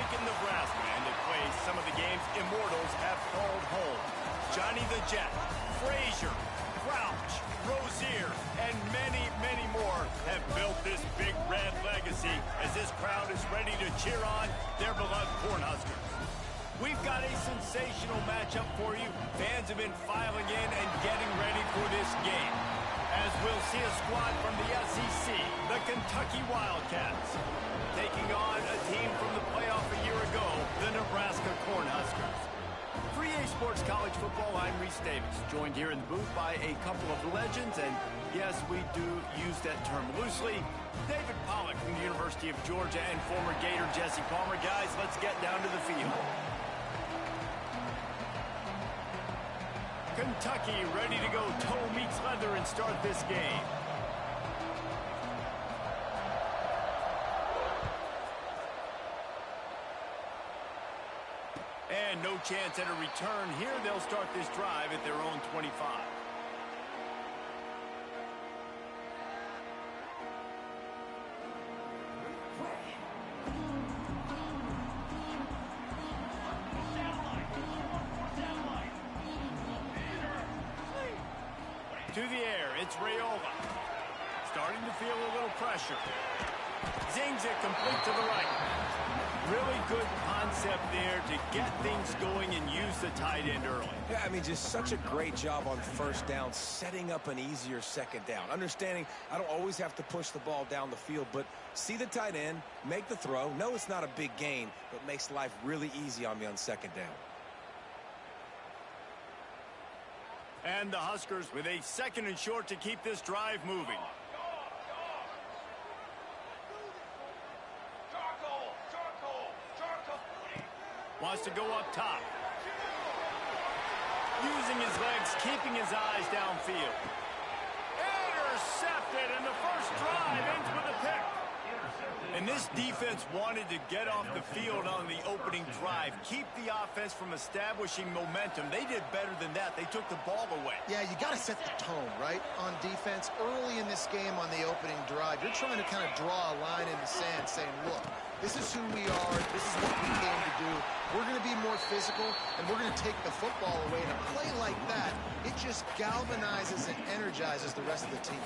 Lincoln, Nebraska, and they play some of the games immortals have called home. Johnny the Jet, Frazier, Crouch, Rozier, and many, many more have built this Big Red legacy as this crowd is ready to cheer on their beloved Cornhuskers. We've got a sensational matchup for you. Fans have been filing in and getting ready for this game, as we'll see a squad from the SEC, the Kentucky Wildcats, taking on a team from the playoff a year ago, the Nebraska Cornhuskers. For EA Sports College Football, I'm Reese Davis, joined here in the booth by a couple of legends, and yes, we do use that term loosely. David Pollack from the University of Georgia and former Gator Jesse Palmer. Guys, let's get down to the field. Kentucky ready to go toe meets leather and start this game. And no chance at a return here. They'll start this drive at their own 25. To the air, it's Raiola. Starting to feel a little pressure. Zings it complete to the right. Really good concept there to get things going and use the tight end early. Yeah, I mean, just such a great job on first down, setting up an easier second down. Understanding I don't always have to push the ball down the field, but see the tight end, make the throw. No, it's not a big gain, but makes life really easy on me on second down. And the Huskers with a second and short to keep this drive moving. Wants to go up top. Using his legs, keeping his eyes downfield. Intercepted, and the first drive ends with a pick. And this defense wanted to get off the field on the opening drive, keep the offense from establishing momentum. They did better than that. They took the ball away. Yeah, you got to set the tone, right, on defense. Early in this game on the opening drive, you're trying to kind of draw a line in the sand saying, look, this is who we are. This is what we came to do. We're going to be more physical, and we're going to take the football away. And a play like that, it just galvanizes and energizes the rest of the team.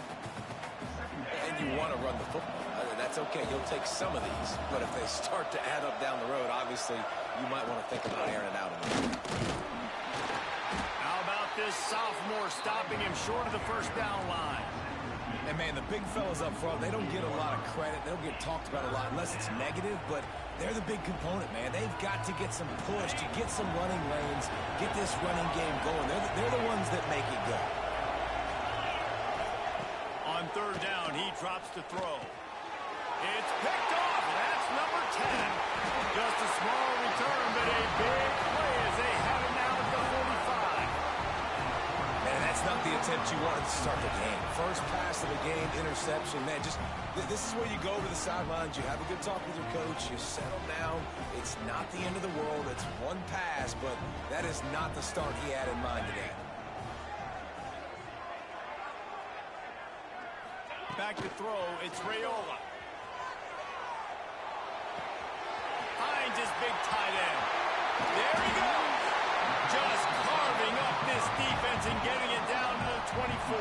And you want to run the football. That's okay. You'll take some of these. But if they start to add up down the road, obviously, you might want to think about airing it out. How about this sophomore stopping him short of the first down line? And, man, the big fellas up front, they don't get a lot of credit. They don't get talked about a lot unless it's negative, but they're the big component, man. They've got to get some push, to get some running lanes, get this running game going. They're the ones that make it go. On third down, he drops to throw. It's picked off. That's number 10. Just a small return, but a big play as they have it now at the 45. Man, that's not the attempt you wanted to start the game. First pass of the game, interception. Man, just this is where you go to the sidelines. You have a good talk with your coach. You settle down. It's not the end of the world. It's one pass, but that is not the start he had in mind today. Back to throw. It's Raiola. Finds his big tight end. There he goes. Just carving up this defense and getting it down to the 24.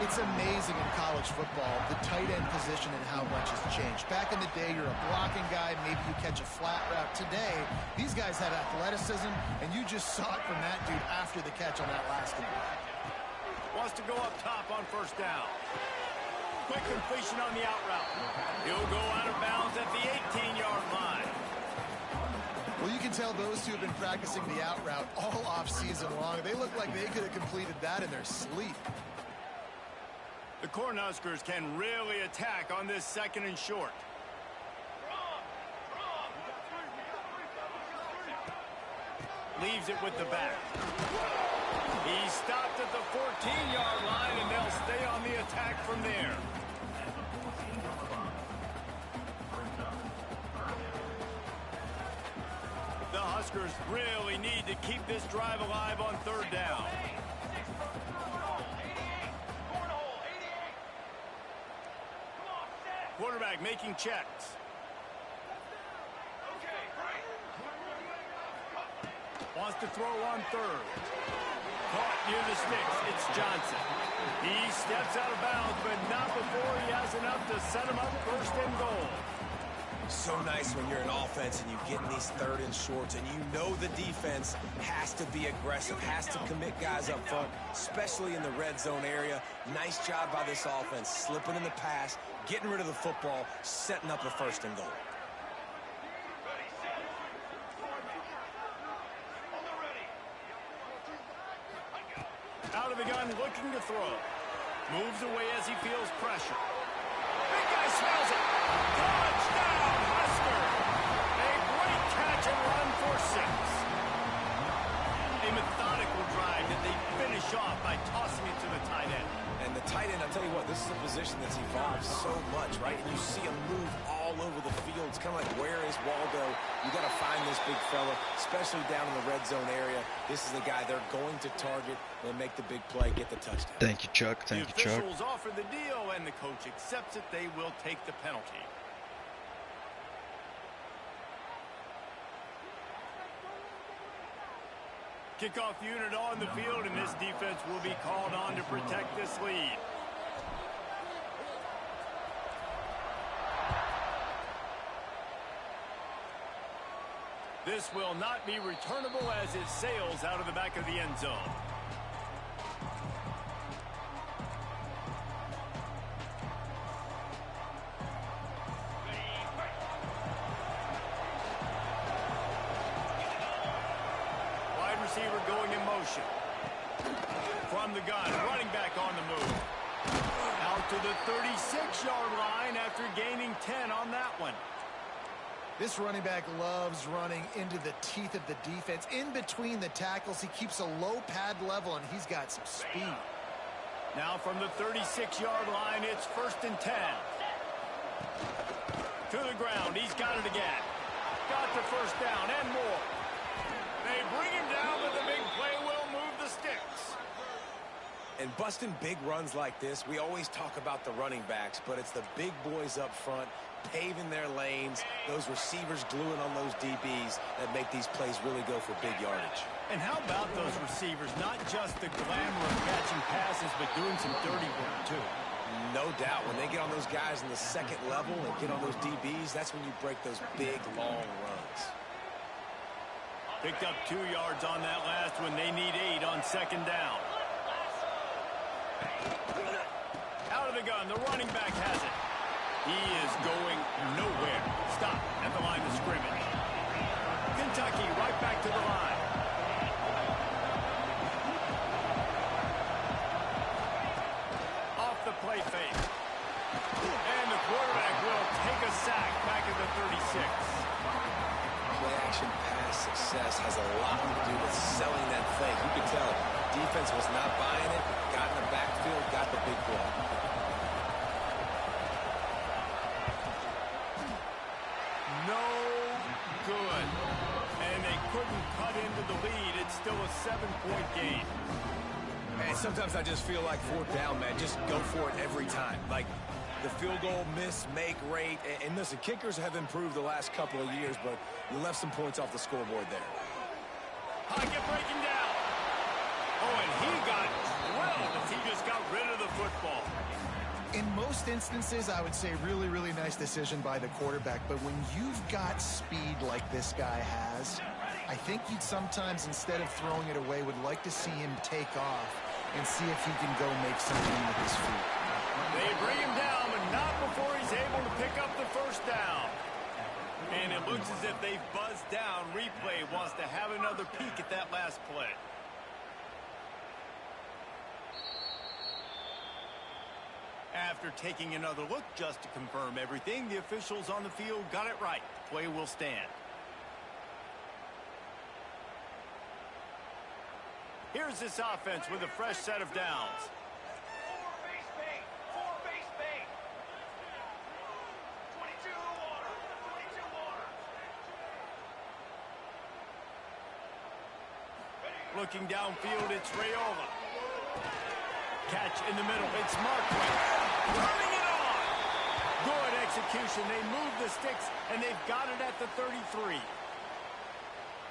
It's amazing in college football, the tight end position and how much has changed. Back in the day, you're a blocking guy. Maybe you catch a flat route. Today, these guys have athleticism, and you just saw it from that dude after the catch on that last one. Wants to go up top on first down. Quick completion on the out route. He'll go out of bounds at the 18-yard line. Well, you can tell those two have been practicing the out route all off-season long. They look like they could have completed that in their sleep. The Cornhuskers can really attack on this second and short. Leaves it with the back. He stopped at the 14-yard line, and they'll stay on the attack from there. The Huskers really need to keep this drive alive on third down. Quarterback making checks. wants to throw on third. Caught near the sticks. It's Johnson. He steps out of bounds, but not before he has enough to set him up first and goal. So nice when you're an offense and you get in these third and shorts and you know the defense has to be aggressive, has to commit guys up front, especially in the red zone area. Nice job by this offense, slipping in the pass, getting rid of the football, setting up a first and goal. Out of the gun, looking to throw. Moves away as he feels pressure. Big guy smells it. Touchdown, Husker. A great catch and run for 6. A methodical drive that they finish off by tossing it to the tight end. And the tight end, I'll tell you what, this is a position that's evolved so much, right? And you see him move all over the field. It's kind of like, where is Waldo? You got to find this big fella, especially down in the red zone area. This is the guy they're going to target and make the big play, get the touchdown. Thank you, Chuck. Thank you, Chuck. The officials offer the deal, and the coach accepts it. They will take the penalty. Kickoff unit on the field, and this defense will be called on to protect this lead. This will not be returnable as it sails out of the back of the end zone. Wide receiver going in motion. From the gun, running back on the move. Out to the 36-yard line after gaining 10 on that one. This running back loves running into the teeth of the defense. In between the tackles, he keeps a low pad level, and he's got some speed. Now from the 36-yard line, it's 1st and 10. To the ground, he's got it again. Got the first down and more. They bring him down, but the big play will move the sticks. And busting big runs like this, we always talk about the running backs, but it's the big boys up front, paving their lanes, those receivers gluing on those DBs that make these plays really go for big yardage. And how about those receivers? Not just the glamour of catching passes, but doing some dirty work, too. No doubt. When they get on those guys in the second level and get on those DBs, that's when you break those big, long runs. Picked up 2 yards on that last one. They need 8 on 2nd down. Out of the gun, the running back has it. He is going nowhere. Stop at the line of scrimmage. Kentucky right back to the line. Off the play fake. And the quarterback will take a sack back at the 36. Play-action pass success has a lot to do with selling that fake. You can tell defense was not buying it, got in the backfield, got the big play. No good. And they couldn't cut into the lead. It's still a 7-point game. Man, sometimes I just feel like 4th down, man. Just go for it every time. Like the field goal miss, make rate. And listen, kickers have improved the last couple of years, but you left some points off the scoreboard there. Pocket breaking down. Oh, and he got drilled as he just got rid of the football. In most instances, I would say really, really nice decision by the quarterback. But when you've got speed like this guy has, I think you'd sometimes, instead of throwing it away, would like to see him take off and see if he can go make something with his feet. They bring him down, but not before he's able to pick up the first down. And it looks as if they've buzzed down. Replay wants to have another peek at that last play. After taking another look just to confirm everything, the officials on the field got it right. Play will stand. Here's this offense with a fresh set of downs. Looking downfield, it's Rayola. Catch in the middle, it's Marquardt. Turning it on! Good execution. They move the sticks, and they've got it at the 33.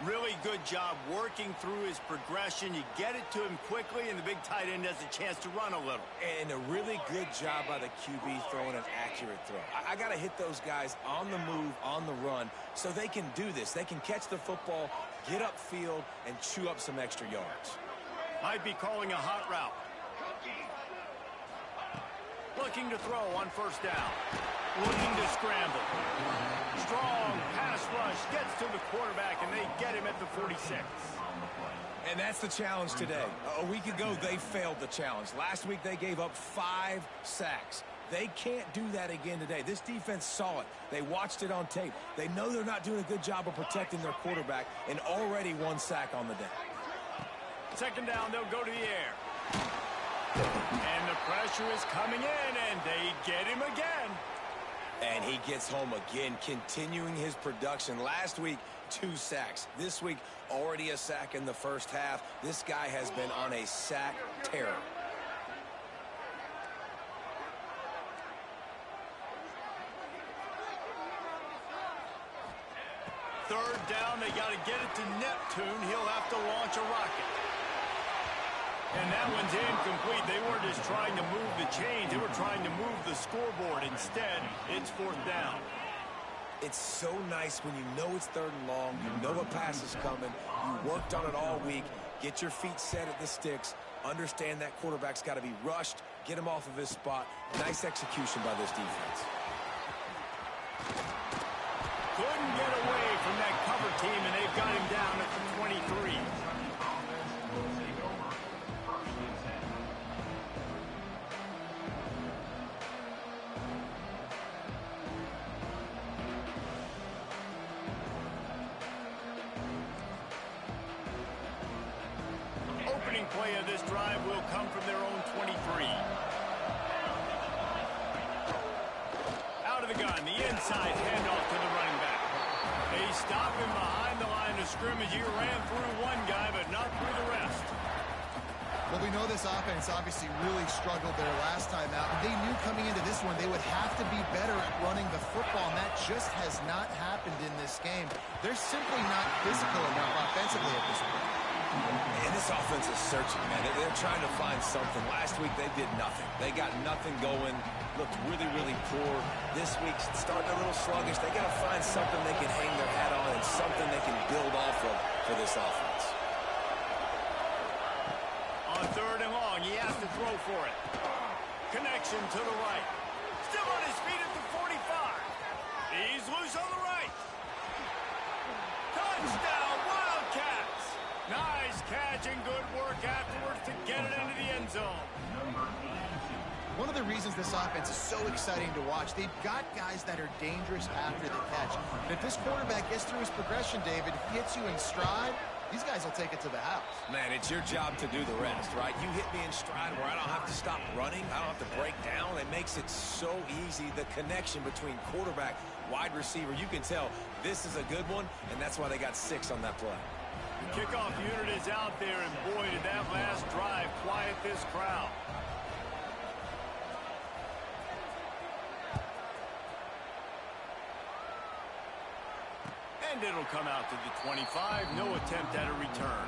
Really good job working through his progression. You get it to him quickly, and the big tight end has a chance to run a little. And a really good job by the QB throwing an accurate throw. I got to hit those guys on the move, on the run, so they can do this. They can catch the football, get upfield, and chew up some extra yards. Might be calling a hot route. Looking to throw on first down. Looking to scramble. Strong pass rush gets to the quarterback, and they get him at the 46. And that's the challenge today. A week ago, they failed the challenge. Last week, they gave up 5 sacks. They can't do that again today. This defense saw it. They watched it on tape. They know they're not doing a good job of protecting their quarterback, and already 1 sack on the day. Second down, they'll go to the air. And the pressure is coming in, and they get him again. And he gets home again, continuing his production. Last week, 2 sacks. This week, already a sack in the first half. This guy has been on a sack tear. Third down, they got to get it to Neptune. He'll have to launch a rocket. And that one's incomplete. They weren't just trying to move the chains. They were trying to move the scoreboard. Instead, it's 4th down. It's so nice when you know it's 3rd and long. You know a pass is coming. You worked on it all week. Get your feet set at the sticks. Understand that quarterback's got to be rushed. Get him off of his spot. Nice execution by this defense. Couldn't get away from that cover team, and they've got him down at the 23. Opening play of this drive will come from their own 23. Out of the gun, the inside handoff to the running back. They stop him behind the line of scrimmage. He ran through one guy, but not through the rest. Well, we know this offense obviously really struggled there last time out. They knew coming into this one they would have to be better at running the football, and that just has not happened in this game. They're simply not physical enough offensively at this point. And this offense is searching, man. They're trying to find something. Last week, they did nothing. They got nothing going. Looked really, really poor. This week, starting a little sluggish. They got to find something they can hang their hat on and something they can build off of for this offense. On 3rd and long, he has to throw for it. Connection to the right. Still on his feet at the 45. He's loose on the right. Touchdown, Wildcats. Nice catch and good work afterwards to get it into the end zone. One of the reasons this offense is so exciting to watch, they've got guys that are dangerous after the catch. And if this quarterback gets through his progression, David, hits you in stride, these guys will take it to the house. Man, it's your job to do the rest, right? You hit me in stride where I don't have to stop running. I don't have to break down. It makes it so easy. The connection between quarterback, wide receiver, you can tell this is a good one, and that's why they got 6 on that play. The kickoff unit is out there, and boy, did that last drive quiet this crowd. And it'll come out to the 25. No attempt at a return.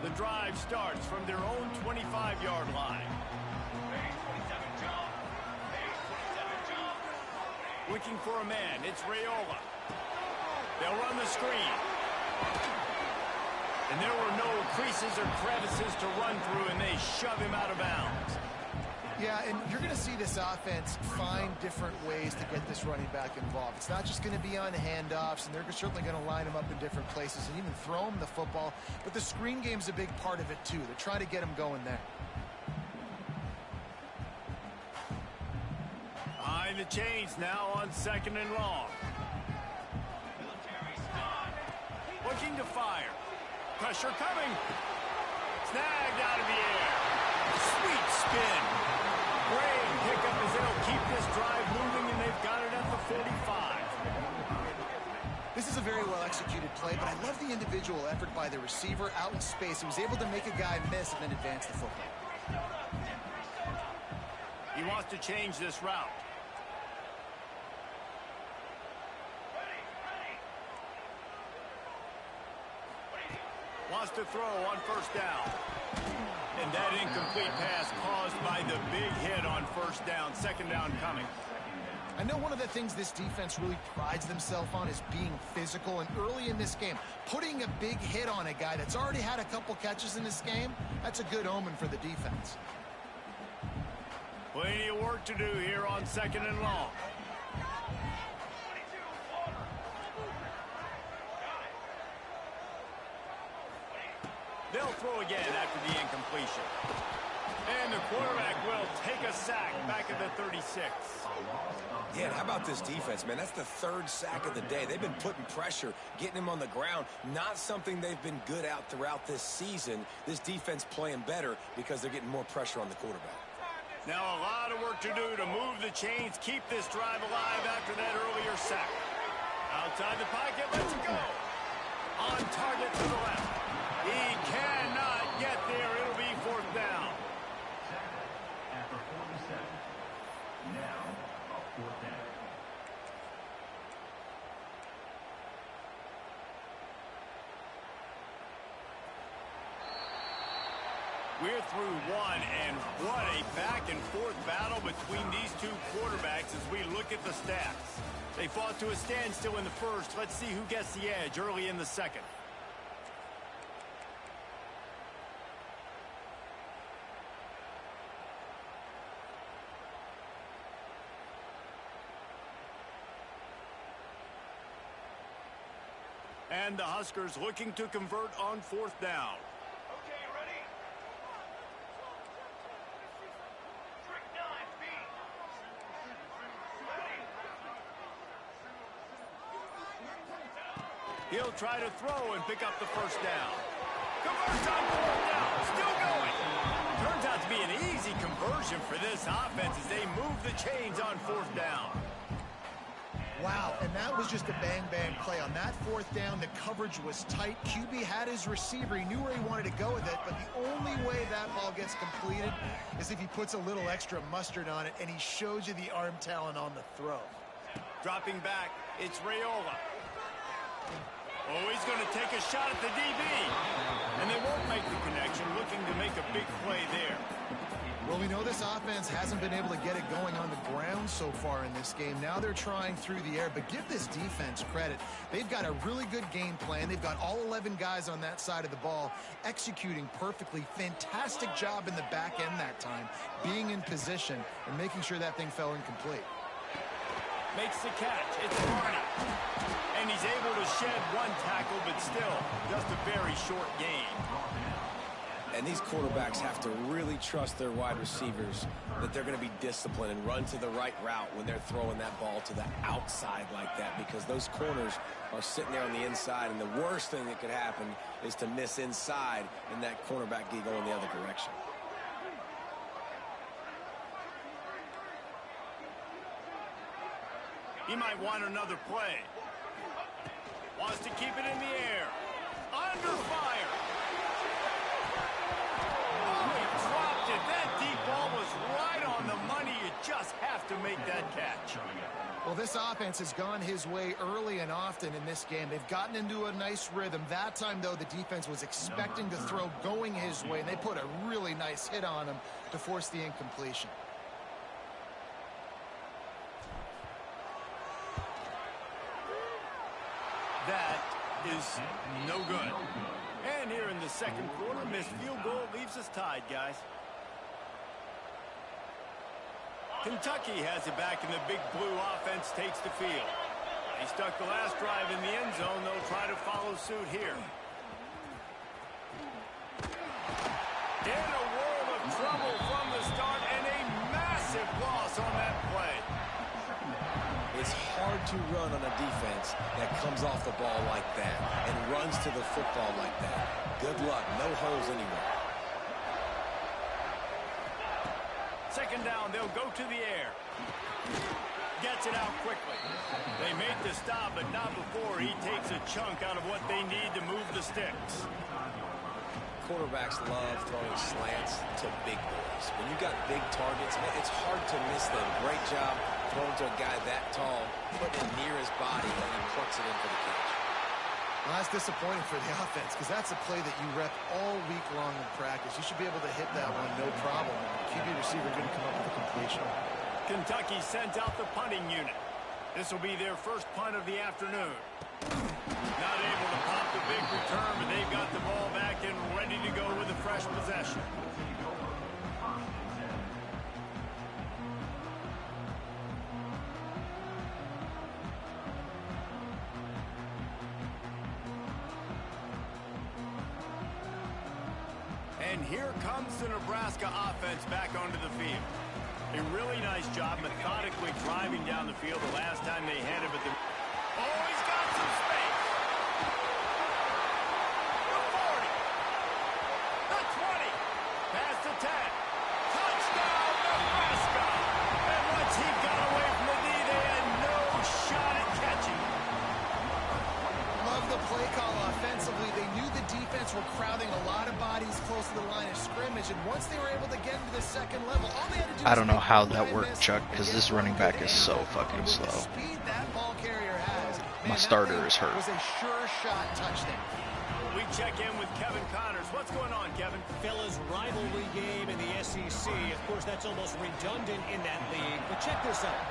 The drive starts from their own 25-yard line. Looking for a man. It's Raiola. They'll run the screen. And there were no creases or crevices to run through, and they shove him out of bounds. Yeah, and you're going to see this offense find different ways to get this running back involved. It's not just going to be on handoffs, and they're certainly going to line him up in different places and even throw him the football. But the screen game's a big part of it, too. They're trying to get him going there. Behind the chains now on 2nd and long. Looking to fire. Pressure coming. Snagged out of the air. Sweet spin. Great pickup as they'll keep this drive moving, and they've got it at the 45. This is a very well-executed play, but I love the individual effort by the receiver out in space. He was able to make a guy miss and then advance the football. He wants to change this route. Wants to throw on first down. And that incomplete pass caused by the big hit on first down. Second down coming. I know one of the things this defense really prides themselves on is being physical, and early in this game, putting a big hit on a guy that's already had a couple catches in this game, that's a good omen for the defense. Plenty of work to do here on second and long. They'll throw again after the incompletion. And the quarterback will take a sack back at the 36. Yeah, and how about this defense, man? That's the third sack of the day. They've been putting pressure, getting him on the ground. Not something they've been good at throughout this season. This defense playing better because they're getting more pressure on the quarterback. Now a lot of work to do to move the chains, keep this drive alive after that earlier sack. Outside the pocket, let's go. On target to the left. He cannot get there. It'll be fourth down. After 47. Now, a fourth down. We're through one, and what a back-and-forth battle between these two quarterbacks as we look at the stats. They fought to a standstill in the first. Let's see who gets the edge early in the second. And the Huskers looking to convert on fourth down. Okay, ready? Trick 9, B. Ready? He'll try to throw and pick up the first down. Converts on fourth down. Still going. Turns out to be an easy conversion for this offense as they move the chains on fourth down. Wow, and that was just a bang-bang play. On that fourth down, the coverage was tight. QB had his receiver. He knew where he wanted to go with it, but the only way that ball gets completed is if he puts a little extra mustard on it, and he shows you the arm talent on the throw. Dropping back, it's Raiola. Oh, he's going to take a shot at the DB. And they won't make the connection, looking to make a big play there. Well, we know this offense hasn't been able to get it going on the ground so far in this game. Now they're trying through the air, but give this defense credit. They've got a really good game plan. They've got all 11 guys on that side of the ball executing perfectly. Fantastic job in the back end that time, being in position and making sure that thing fell incomplete. Makes the catch. It's Barney. And he's able to shed one tackle, but still just a very short gain. And these quarterbacks have to really trust their wide receivers that they're going to be disciplined and run to the right route when they're throwing that ball to the outside like that, because those corners are sitting there on the inside, and the worst thing that could happen is to miss inside and that cornerback get going the other direction. He might want another play. Wants to keep it in the air. Under fire. Oh, he dropped it. That deep ball was right on the money. You just have to make that catch. Well, this offense has gone his way early and often in this game. They've gotten into a nice rhythm. That time, though, the defense was expecting to throw going his way, and they put a really nice hit on him to force the incompletion. That is no good. And here in the second quarter, missed field goal leaves us tied, guys. Kentucky has it back, and the big blue offense takes the field. They stuck the last drive in the end zone. They'll try to follow suit here. In a world of trouble from the start, and a massive loss on that play. It's hard to run on a defense that comes off the ball like that and runs to the football like that. Good luck. No holes anywhere. Second down, they'll go to the air. Gets it out quickly. They make the stop, but not before he takes a chunk out of what they need to move the sticks. quarterbacks love throwing slants to big boys. When you got big targets, it's hard to miss them. Great job throwing to a guy that tall, putting it near his body, and he plucks it in for the catch. Well, that's disappointing for the offense because that's a play that you rep all week long in practice. You should be able to hit that one, no problem. QB receiver couldn't come up with a completion. Kentucky sends out the punting unit. This will be their first punt of the afternoon. Not able to pop the big return, but they've got the ball back and ready to go with a fresh possession. And here comes the Nebraska offense back onto the field. A really nice job methodically driving down the field the last time they had it, but the... Oh, he's got some space. The 40. The 20. Past the 10. Touchdown, Nebraska. And once he got away from the knee, they had no shot at catching. Love the play call offensively. They knew the defense were crowding a lot of bodies close to the line of scrimmage, and once they were able to get into the second level, all they had to do I was don't know make how one that guy worked, miss Chuck, and because get this running one back good is end. so And fucking with the slow. speed that ball carrier has, My man, starter that is hurt. was a sure shot touchdown. We check in with Kevin Connors. What's going on, Kevin? Fellas, rivalry game in the SEC. Of course, that's almost redundant in that league. But check this out.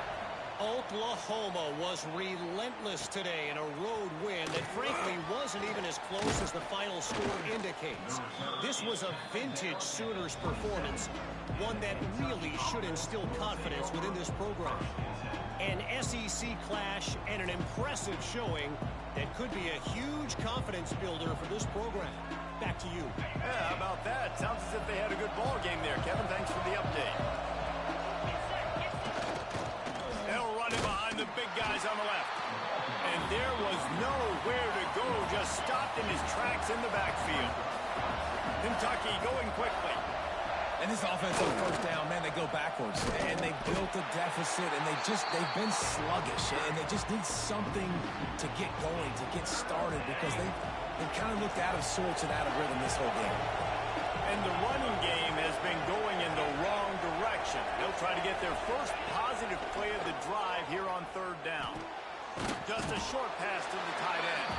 Oklahoma was relentless today in a road win that frankly wasn't even as close as the final score indicates. This was a vintage Sooners performance, one that really should instill confidence within this program. An SEC clash and an impressive showing that could be a huge confidence builder for this program. Back to you. Yeah, how about that? Sounds as if they had a good ball game there. Kevin, thanks for the update. They'll run it behind the big guys on the left. And there was nowhere to go, just stopped in his tracks in the backfield. Kentucky going quickly. And this offense on first down, man, they go backwards. And they built a deficit, and they've been sluggish. And they just need something to get going, to get started, because they kind of looked out of sorts and out of rhythm this whole game. And the running game has been going in the wrong direction. They'll try to get their first positive play of the drive here on third down. Just a short pass to the tight end.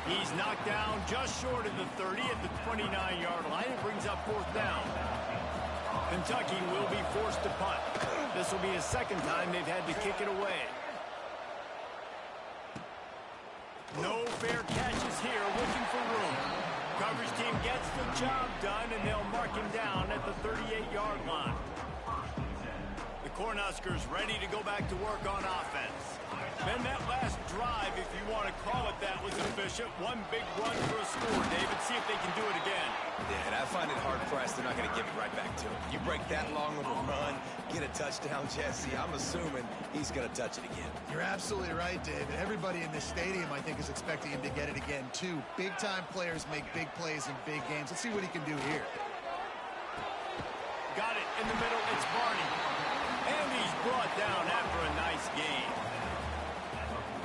He's knocked down just short of the 30 at the 29-yard line. It brings up fourth down. Kentucky will be forced to punt. This will be a second time they've had to kick it away. No fair catches here, looking for room. Coverage team gets the job done, and they'll mark him down at the 38-yard line. The Cornhuskers ready to go back to work on offense. Then that last drive, if you want to call it that, was efficient. One big run for a score, David. See if they can do it again. Yeah, and I find it hard-pressed they're not going to give it right back to him. You break that long of a run, get a touchdown, Jesse, I'm assuming he's going to touch it again. You're absolutely right, David. Everybody in this stadium, I think, is expecting him to get it again, too. Big-time players make big plays in big games. Let's see what he can do here. Got it in the middle. It's Barney. And he's brought down after a nice game.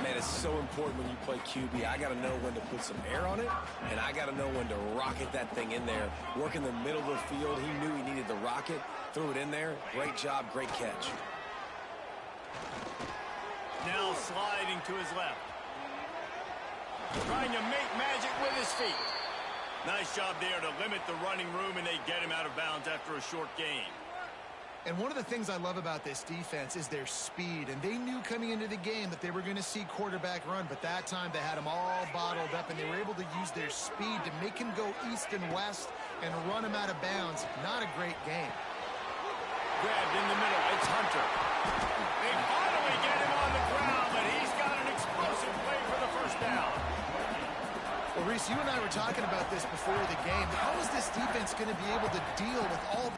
Man, it's so important when you play QB. I got to know when to put some air on it, and I got to know when to rocket that thing in there. Work in the middle of the field. He knew he needed the rocket, threw it in there. Great job, great catch. Now sliding to his left. Trying to make magic with his feet. Nice job there to limit the running room, and they get him out of bounds after a short gain. And one of the things I love about this defense is their speed. And they knew coming into the game that they were going to see quarterback run. But that time they had him all bottled up, and they were able to use their speed to make him go east and west and run him out of bounds. Not a great game. Grabbed in the middle. It's Hunter. They finally get him on the ground, but he's got an explosive play for the first down. Well, Reese, you and I were talking about this before the game. How is this defense going to be able to deal with all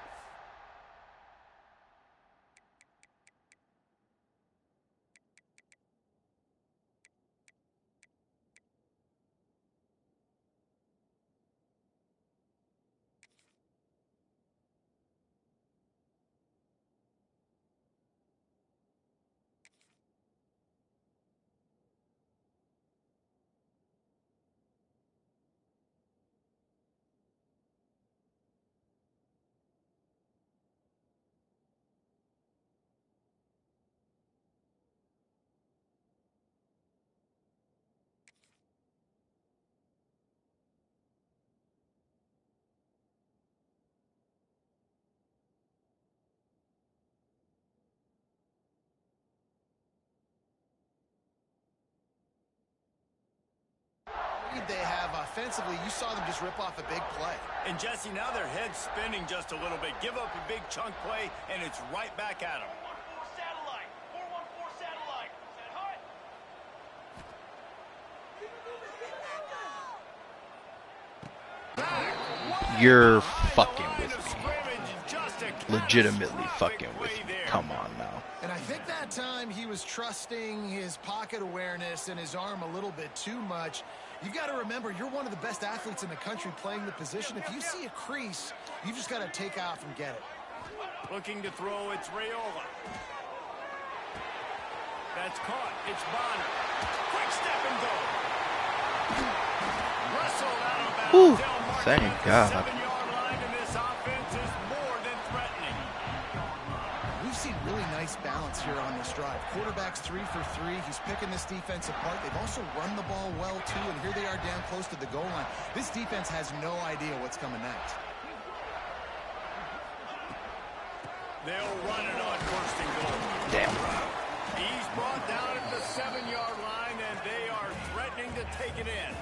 they have offensively, you saw them just rip off a big play. And Jesse, now their head's spinning just a little bit. Give up a big chunk play, and it's right back at them. 4-1-4 satellite. 4-1-4 satellite. Set hut. You're fucking with me. Legitimately fucking with me. Come on now. And I think that time he was trusting his pocket awareness and his arm a little bit too much. You've got to remember, you're one of the best athletes in the country playing the position. If you see a crease, you just got to take off and get it. Looking to throw, it's Raiola. That's caught. It's Bonner. Quick step and go. Wrestled out of bounds. Whew, Del Martin thank at the God. 7-yard line, and this offense is more than threatening. We've seen really nice balance here on this drive. Quarterback's 3 for 3. He's picking this defense apart. They've also run the ball well, too, and here they are down close to the goal line. This defense has no idea what's coming next. They'll run it on first and goal. Damn. He's brought down at the 7-yard line, and they are threatening to take it in.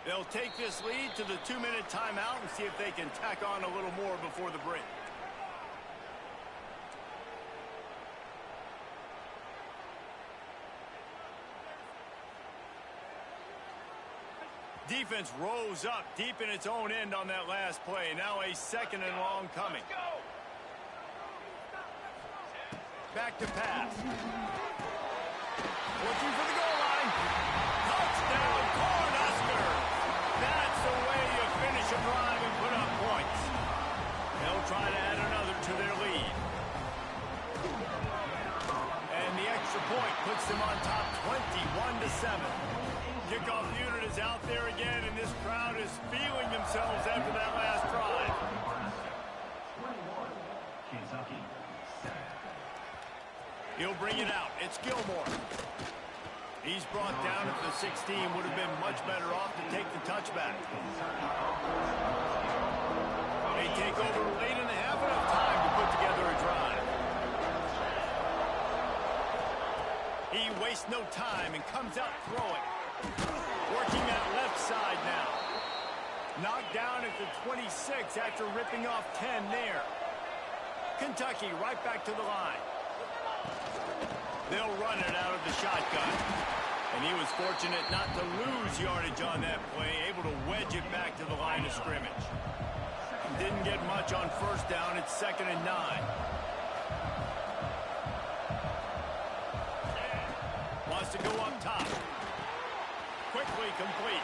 They'll take this lead to the 2-minute timeout and see if they can tack on a little more before the break. Defense rose up deep in its own end on that last play. Now a 2nd and long coming. Back to pass. Looking for the goal line. Touchdown, Cornhusker. That's the way you finish a drive and put up points. They'll try to add another to their lead. And the extra point puts them on top 21-7. Kickoff unit is out there again, and this crowd is feeling themselves after that last drive. He'll bring it out. It's Gilmore. He's brought down at the 16. Would have been much better off to take the touchback. They take over late in the half, enough time to put together a drive. He wastes no time and comes out throwing. Working that left side now. Knocked down at the 26 after ripping off 10 there. Kentucky right back to the line. They'll run it out of the shotgun. And he was fortunate not to lose yardage on that play, able to wedge it back to the line of scrimmage. Didn't get much on first down. It's 2nd and 9. Wants to go up top. Quickly complete.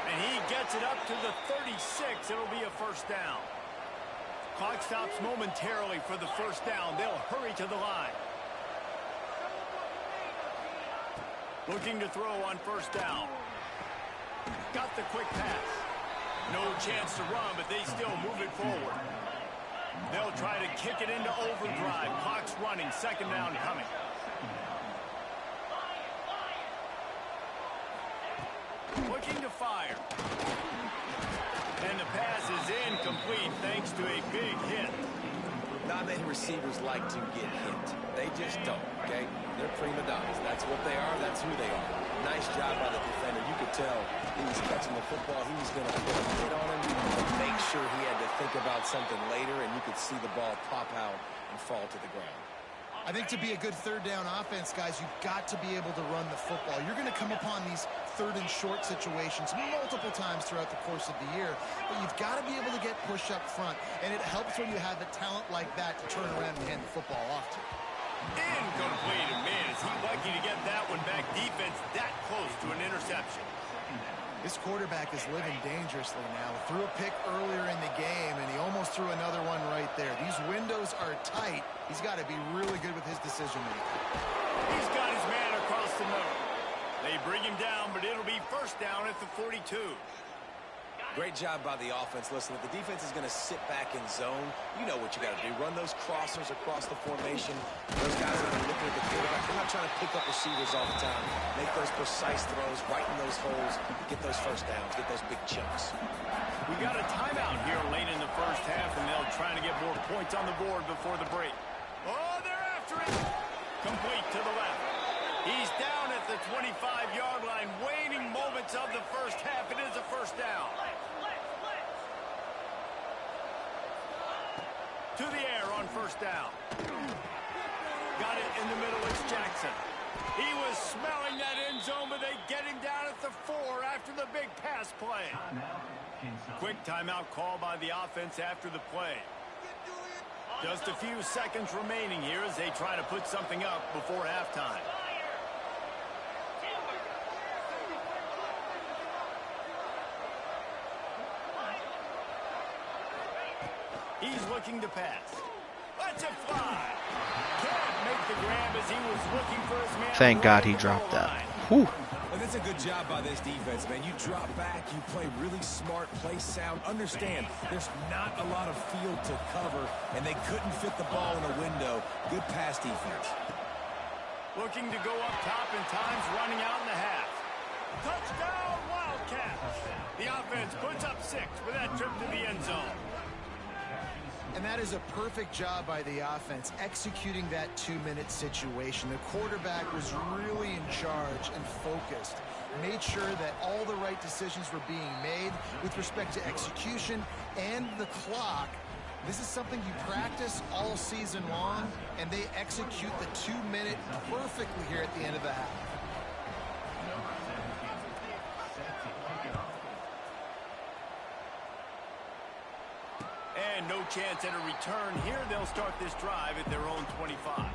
And he gets it up to the 36. It'll be a first down. Clock stops momentarily for the first down. They'll hurry to the line. Looking to throw on first down. Got the quick pass. No chance to run, but they still move it forward. They'll try to kick it into overdrive. Clock's running. 2nd down coming. Looking to fire. And the pass is incomplete thanks to a big hit. Not many receivers like to get hit. They just don't, okay? They're prima donnas. That's what they are. That's who they are. Nice job by the defender. You could tell he was catching the football. He was going to put a hit on him, but make sure he had to think about something later, and you could see the ball pop out and fall to the ground. I think to be a good 3rd down offense, guys, you've got to be able to run the football. You're going to come upon these 3rd and short situations multiple times throughout the course of the year, but you've got to be able to get push up front, and it helps when you have a talent like that to turn around and hand the football off to. Incomplete, and man, is he lucky to get that one back. Defense that close to an interception. This quarterback is living dangerously now. Threw a pick earlier in the game, and he almost threw another one right there. These windows are tight. He's got to be really good with his decision-making. He's got his man across the middle. They bring him down, but it'll be first down at the 42. Great job by the offense. Listen, if the defense is going to sit back in zone, you know what you got to do. Run those crossers across the formation. Those guys that are looking at the quarterback, they're not trying to pick up receivers all the time. Make those precise throws, right in those holes, get those first downs, get those big chunks. We got a timeout here late in the first half, and they'll try to get more points on the board before the break. Oh, they're after it. Complete to the left. He's down at the 25-yard line, waning moments of the first half. It is a first down. To the air on first down. Got it in the middle. It's Jackson. He was smelling that end zone, but they get him down at the 4 after the big pass play. Quick timeout call by the offense after the play. Just a few seconds remaining here as they try to put something up before halftime. He's looking to pass. Let's it fly. Can't make the grab as he was looking for his man. Thank God he dropped that. Whew. And that's a good job by this defense, man. You drop back, you play really smart, play sound. Understand, there's not a lot of field to cover, and they couldn't fit the ball in a window. Good pass defense. Looking to go up top in times, running out in the half. Touchdown, Wildcats. The offense puts up 6 with that trip to the end zone. And that is a perfect job by the offense, executing that 2-minute situation. The quarterback was really in charge and focused. Made sure that all the right decisions were being made with respect to execution and the clock. This is something you practice all season long, and they execute the 2-minute perfectly here at the end of the half. And no chance at a return here. They'll start this drive at their own 25.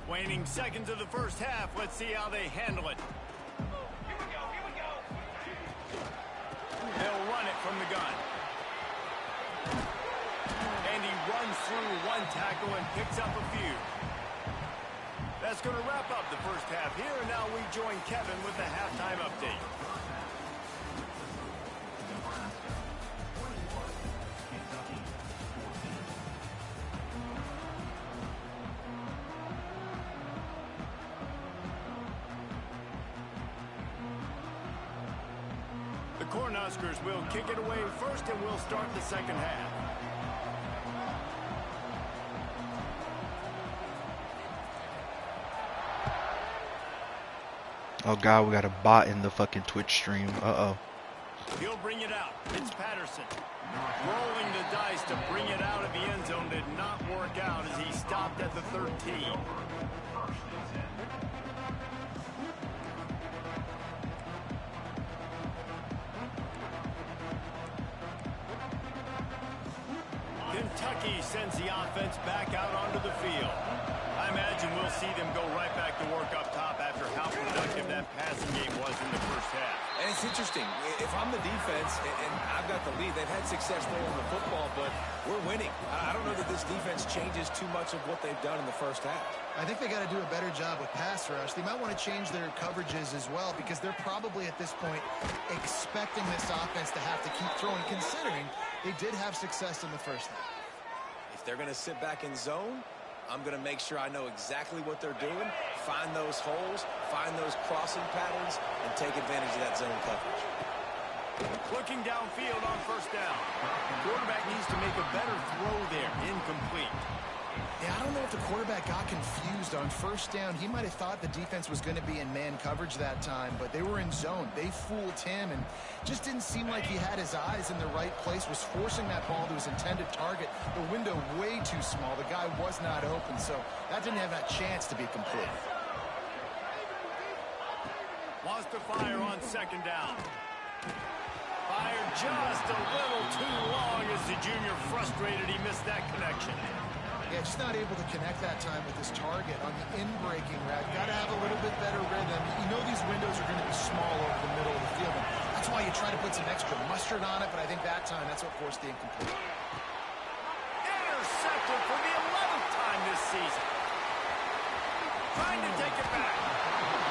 Waning seconds of the first half. Let's see how they handle it. Here we go, here we go. They'll run it from the gun. And he runs through one tackle and picks up a few. That's going to wrap up the first half here, and now we join Kevin with the halftime update. The Cornhuskers will kick it away first, and we'll start the second half. Oh God, we got a bot in the fucking Twitch stream. Uh-oh. He'll bring it out. It's Patterson. Rolling the dice to bring it out of the end zone did not work out as he stopped at the 13. Kentucky sends the offense back out onto the field. I imagine we'll see them go right back to work up top after how productive that passing game was in the first half. And it's interesting. If I'm the defense and I've got the lead, they've had success throwing the football, but we're winning. I don't know that this defense changes too much of what they've done in the first half. I think they got to do a better job with pass rush. They might want to change their coverages as well, because they're probably at this point expecting this offense to have to keep throwing, considering they did have success in the first half. If they're going to sit back in zone, I'm going to make sure I know exactly what they're doing, find those holes, find those crossing patterns, and take advantage of that zone coverage. Looking downfield on first down. Quarterback needs to make a better throw there. Incomplete. Yeah, I don't know if the quarterback got confused on first down. He might have thought the defense was going to be in man coverage that time, but they were in zone. They fooled him and just didn't seem like he had his eyes in the right place, was forcing that ball to his intended target. The window way too small. The guy was not open, so that didn't have that chance to be complete. Wants to fire on second down. Fired just a little too long as the junior frustrated. He missed that connection. Yeah, just not able to connect that time with his target on the in-breaking route. Got to have a little bit better rhythm. You know these windows are going to be small over the middle of the field. And that's why you trying to put some extra mustard on it, but I think that time that's what forced the incomplete. Intercepted for the 11th time this season. Trying to take it back.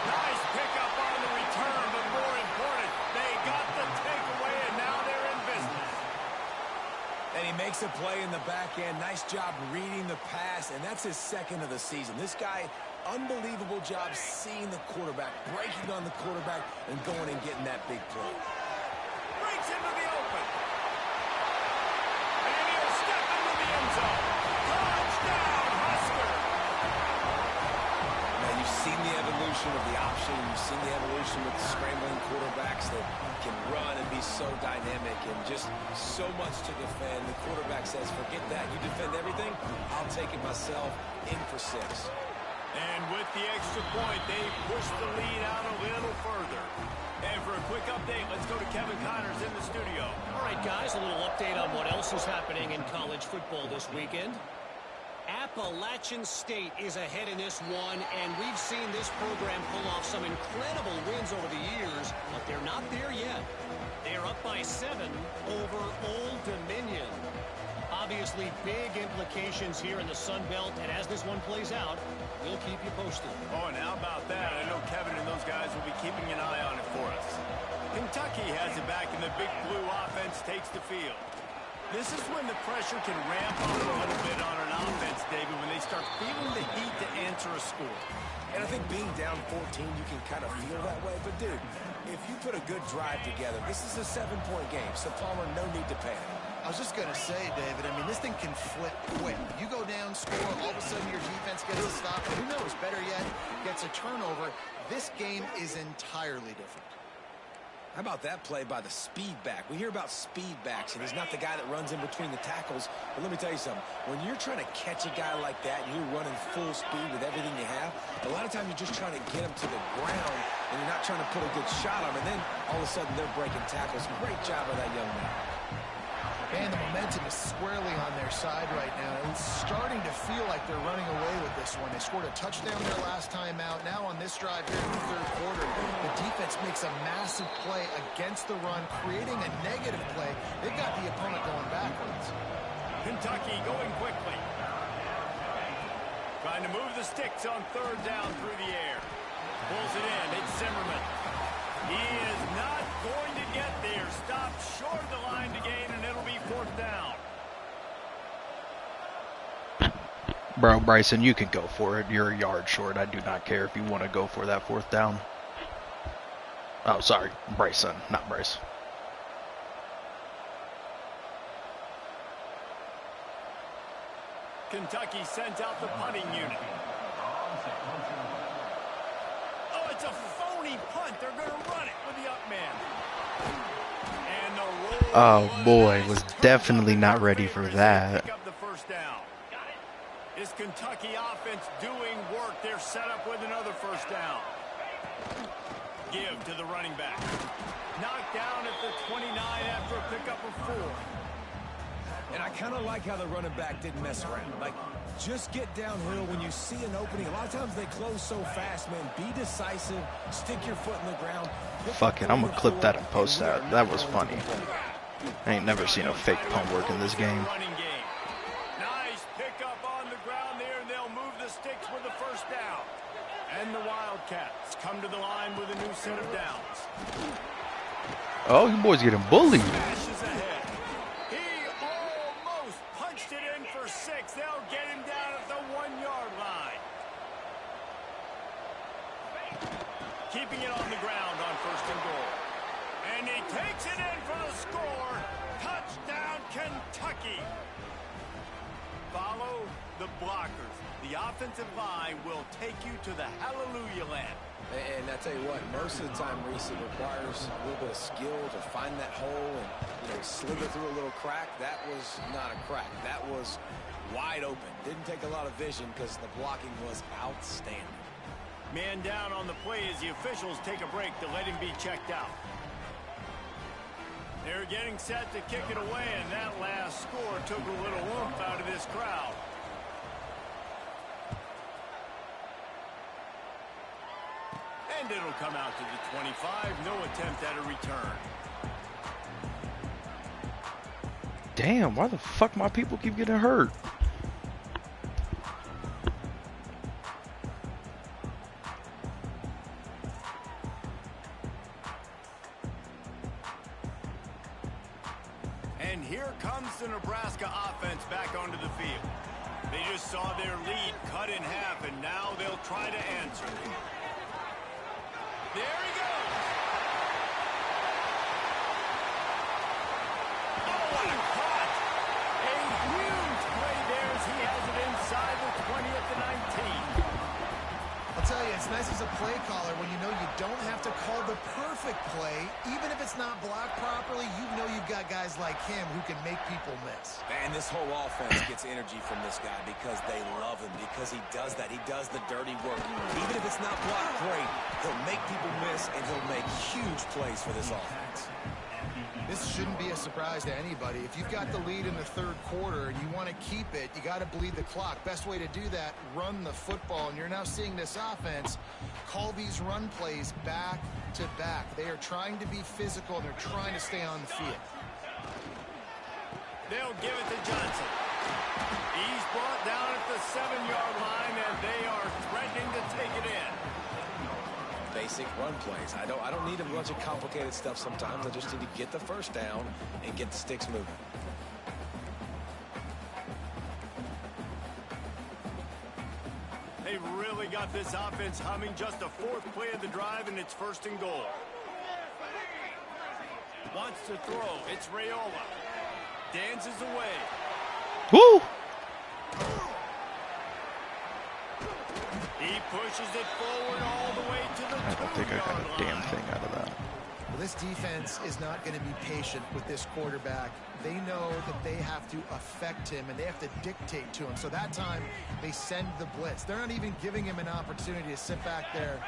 Nice pickup on the return, but more important, they got the takeaway, and now they're in business. And he makes a play in the back end. Nice job reading the pass, and that's his second of the season. This guy, unbelievable job seeing the quarterback, breaking on the quarterback, and going and getting that big play. Breaks into the open. And he'll step into the end zone. Touchdown, Husker! Now, you've seen the evolution of the option. You've seen the evolution with the scrambling quarterbacks that can run and be so dynamic and just so much to defend. The quarterback says, forget that. You defend everything, I'll take it myself. In for 6. And with the extra point, they push the lead out a little further. And for a quick update, let's go to Kevin Connors in the studio. All right, guys, a little update on what else is happening in college football this weekend. Appalachian State is ahead in this one, and we've seen this program pull off some incredible wins over the years, but they're not there yet. They're up by 7 over Old Dominion. Obviously, big implications here in the Sun Belt, and as this one plays out, we'll keep you posted. Oh, and how about that? I know Kevin and those guys will be keeping an eye on it for us. Kentucky has it back, and the big blue offense takes the field. This is when the pressure can ramp up a little bit on an offense, David, when they start feeling the heat to answer a score. And I think being down 14, you can kind of feel that way. But, dude, if you put a good drive together, this is a 7-point game. So, Palmer, no need to panic. I was just going to say, David, I mean, this thing can flip quick. You go down, score, all of a sudden your defense gets a stop. And who knows, better yet, gets a turnover. This game is entirely different. How about that play by the speed back? We hear about speed backs, and he's not the guy that runs in between the tackles. But let me tell you something. When you're trying to catch a guy like that, and you're running full speed with everything you have, a lot of times you're just trying to get him to the ground, and you're not trying to put a good shot on him. And then all of a sudden they're breaking tackles. Great job by that young man. Man, the momentum is squarely on their side right now. It's starting to feel like they're running away with this one. They scored a touchdown their last time out. Now on this drive here in the third quarter, the defense makes a massive play against the run, creating a negative play. They've got the opponent going backwards. Kentucky going quickly. Trying to move the sticks on third down through the air. Pulls it in. It's Zimmerman. He is not going to get there. Stopped short of the line to gain, and it'll be 4th down. Bro, Bryson, you can go for it. You're a yard short. I do not care if you want to go for that 4th down. Oh, sorry. Bryson, not Bryce. Kentucky sends out the punting unit. Oh, it's a phony punt. They're going to run it with the up man. And the roll. Oh, boy. Was definitely not ready for that. Pick up the 1st down. Is Kentucky offense doing work? They're set up with another 1st down. Give to the running back. Knocked down at the 29 after a pickup of 4. And I kind of like how the running back didn't mess around. Like, just get downhill when you see an opening. A lot of times they close so fast, man. Be decisive. Stick your foot in the ground. Fuck it, I'm gonna clip that and post that. That was funny. I ain't never seen a fake punt work in this game. Nice pickup on the ground there, and they'll move the sticks with the 1st down. And the Wildcats come to the line with a new set of downs. Oh, you boys getting bullied. Smashes ahead. He almost punched it in for 6. They'll get him down at the 1-yard line. Keeping it on the ground on 1st and goal. And he takes it in for the score. Touchdown, Kentucky. Follow the blockers. The offensive line will take you to the hallelujah land. And I tell you what, most of the time, Reese, it requires a little bit of skill to find that hole and slither through a little crack. That was not a crack. That was wide open. Didn't take a lot of vision because the blocking was outstanding. Man down on the play as the officials take a break to let him be checked out. They're getting set to kick it away, and that last score took a little oomph out of this crowd. And it'll come out to the 25. No attempt at a return. Damn, why the fuck my people keep getting hurt? And here comes the Nebraska offense back onto the field. They just saw their lead cut in half, and now they'll try to answer. There he goes. Oh, what a cut. A huge play there as he has it inside the 20 at the 19. I'll tell you, it's nice as a play caller when you know you don't have to call the perfect play. Even if it's not blocked properly, you know you've got guys like him who can make people miss. And this whole offense gets energy from this guy because they love him, because he does that. He does the dirty work. Even if it's not blocked great, he'll make people miss, and he'll make huge plays for this offense. This shouldn't be a surprise to anybody. If you've got the lead in the third quarter and you want to keep it, you got to bleed the clock. Best way to do that, run the football. And you're now seeing this offense call these run plays back to back. They are trying to be physical, and they're trying to stay on the field. They'll give it to Johnson. He's brought down at the 7-yard line, and they are threatening to take it in. Basic run plays. I don't need a bunch of complicated stuff sometimes. I just need to get the first down and get the sticks moving. They really got this offense humming. Just a fourth play of the drive, and it's 1st and goal. Wants to throw. It's Raiola. Dances away. Woo! He pushes it forward all the way to the 2-yard line. I don't think I got a damn thing out of that. Well, this defense is not going to be patient with this quarterback. They know that they have to affect him, and they have to dictate to him. So that time, they send the blitz. They're not even giving him an opportunity to sit back there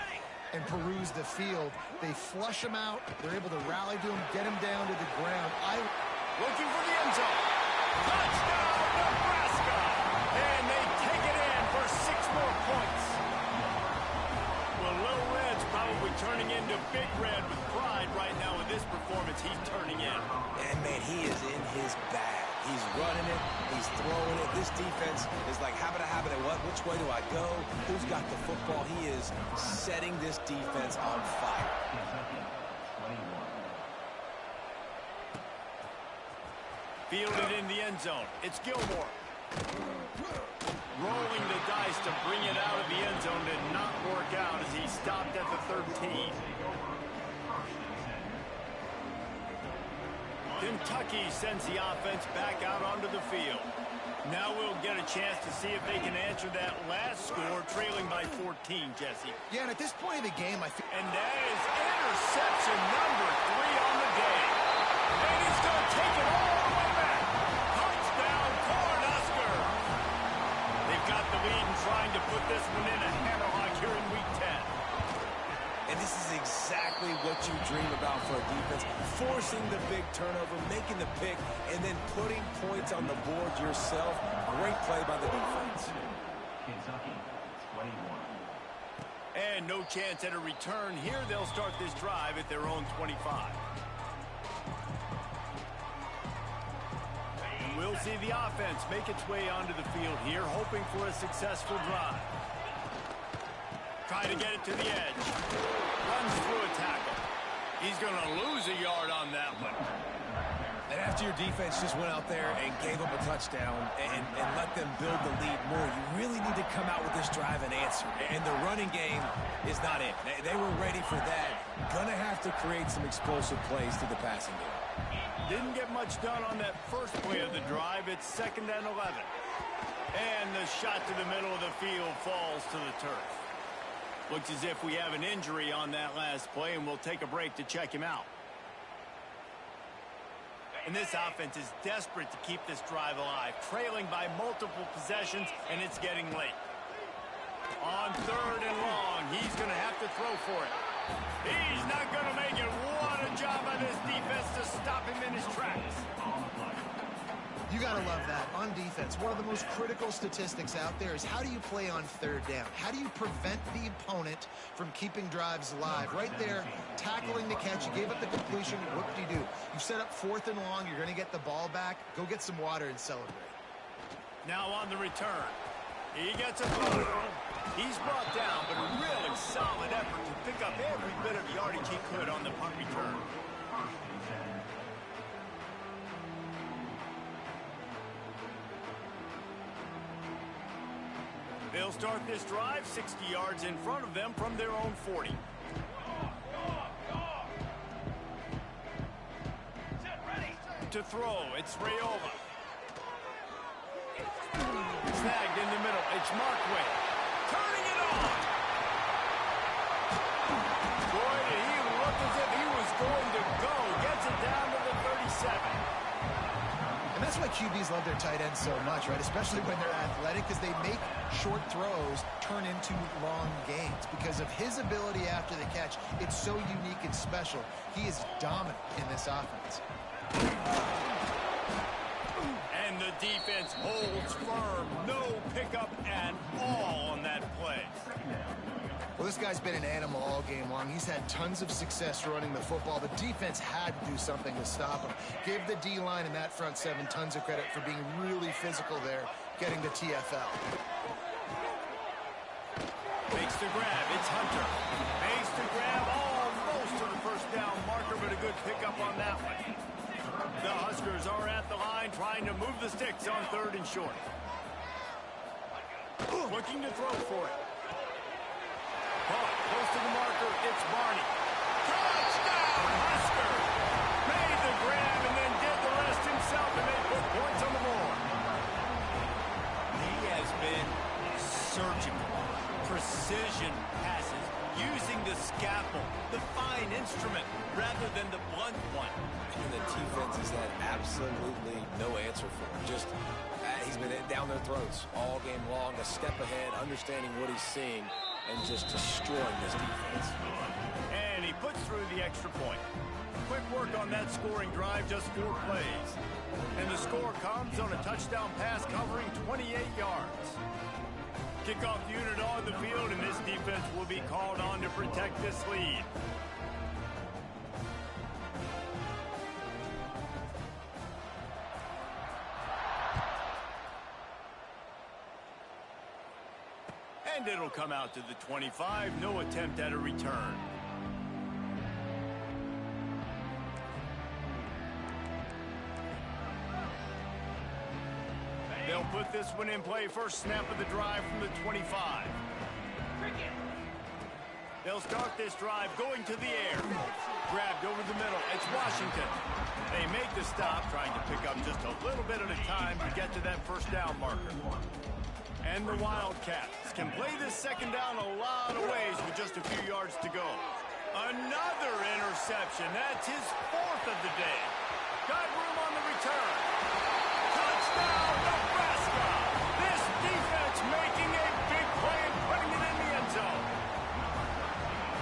and peruse the field. They flush him out. They're able to rally to him, get him down to the ground. Looking for the end zone. Touchdown, Nebraska! And they take it in for 6 more points. Well, Little Red's probably turning into Big Red with pride right now with this performance he's turning in. And, man, he is in his bag. He's running it. He's throwing it. This defense is like, habit. What? Which way do I go? Who's got the football? He is setting this defense on fire. Fielded in the end zone. It's Gilmore. Rolling the dice to bring it out of the end zone did not work out as he stopped at the 13. Kentucky sends the offense back out onto the field. Now we'll get a chance to see if they can answer that last score, trailing by 14, Jesse. Yeah, and at this point of the game, I feel... And that is interception number 3 on the day. And he's going to take it all the way back. Touchdown, Cornhusker. They've got the lead and trying to put this one in a hammerlock here in Week 10. And this is exactly what you dream about for a defense. Forcing the big turnover, making the pick, and then putting points on the board yourself. Great play by the defense. Kentucky, 21. And no chance at a return here. They'll start this drive at their own 25. We'll see the offense make its way onto the field here, hoping for a successful drive. Try to get it to the edge. Runs through a tackle. He's going to lose a yard on that one. And after your defense just went out there and gave up a touchdown and let them build the lead more, you really need to come out with this drive and answer. And the running game is not it. They were ready for that. Gonna have to create some explosive plays through the passing game. Didn't get much done on that first play of the drive. It's 2nd and 11. And the shot to the middle of the field falls to the turf. Looks as if we have an injury on that last play, and we'll take a break to check him out. And this offense is desperate to keep this drive alive, trailing by multiple possessions, and it's getting late. On 3rd and long, he's going to have to throw for it. He's not going to make it. What a job by this defense to stop him in his tracks. You got to love that. On defense, one of the most critical statistics out there is how do you play on third down? How do you prevent the opponent from keeping drives alive? Right there, tackling the catch. You gave up the completion. What do you do? You set up 4th and long. You're going to get the ball back. Go get some water and celebrate. Now on the return. He gets a ball. He's brought down, but a really solid effort to pick up every bit of yardage he could on the punt return. They'll start this drive 60 yards in front of them from their own 40. To throw, it's Rayola. Snagged in the middle, it's Markway. Turning it on! Boy, did he look as if he was going to go. Gets it down to the 37. And that's why QBs love their tight ends so much, right? Especially when they're athletic, because they make short throws turn into long gains. Because of his ability after the catch, it's so unique and special. He is dominant in this offense. And the defense holds firm. No pickup at all on that play. Well, this guy's been an animal all game long. He's had tons of success running the football. The defense had to do something to stop him. Give the D-line and that front seven tons of credit for being really physical there, getting the TFL. Makes the grab. It's Hunter. Makes the grab almost to the first down marker, but a good pickup on that one. The Huskers are at the line trying to move the sticks on 3rd and short. Looking to throw for it. Close to the marker, it's Barney. Touchdown, Husker! Made the grab and then did the rest himself, and they put points on the board. He has been surgical. Precision passes, using the scalpel, the fine instrument, rather than the blunt one. And the defense has had absolutely no answer for him. Just, he's been down their throats all game long, a step ahead, understanding what he's seeing, and just destroying this defense. And he puts through the extra point. Quick work on that scoring drive, just 4 plays. And the score comes on a touchdown pass covering 28 yards. Kickoff unit on the field, and this defense will be called on to protect this lead. And it'll come out to the 25. No attempt at a return. They'll put this one in play. First snap of the drive from the 25. They'll start this drive going to the air. Grabbed over the middle. It's Washington. They make the stop, trying to pick up just a little bit at a time to get to that first down marker. And the Wildcats can play this second down a lot of ways with just a few yards to go. Another interception. That's his 4th of the day. Got room on the return. Touchdown, Nebraska! This defense making a big play and putting it in the end zone.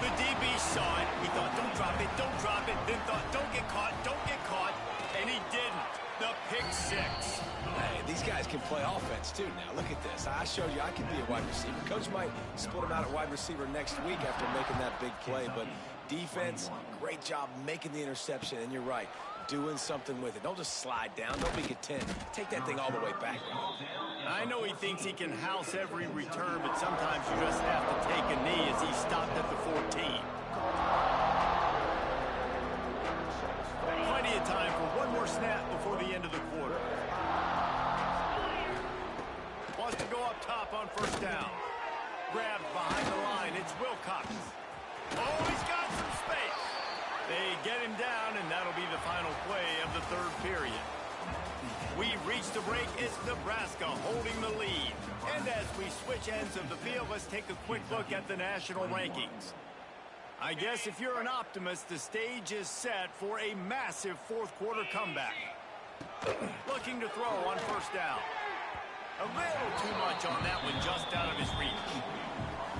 The DB saw it. He thought, don't drop it, don't drop it. Then thought, don't get caught, and he didn't. The pick 6. Hey, these guys can play offense, too, now. Look at this. I showed you I can be a wide receiver. Coach might split him out at wide receiver next week after making that big play, but defense, great job making the interception, and you're right, doing something with it. Don't just slide down. Don't be content. Take that thing all the way back. I know he thinks he can house every return, but sometimes you just have to take a knee as he stopped at the 14. Plenty of time for one more snap before the end of the quarter. Wants to go up top on first down. Grabbed behind the line. It's Wilcox. Oh, he's got some space. They get him down, and that'll be the final play of the 3rd period. We've reached the break. It's Nebraska holding the lead. And as we switch ends of the field, let's take a quick look at the national rankings. I guess if you're an optimist, the stage is set for a massive 4th quarter comeback. Looking to throw on first down. A little too much on that one, just out of his reach.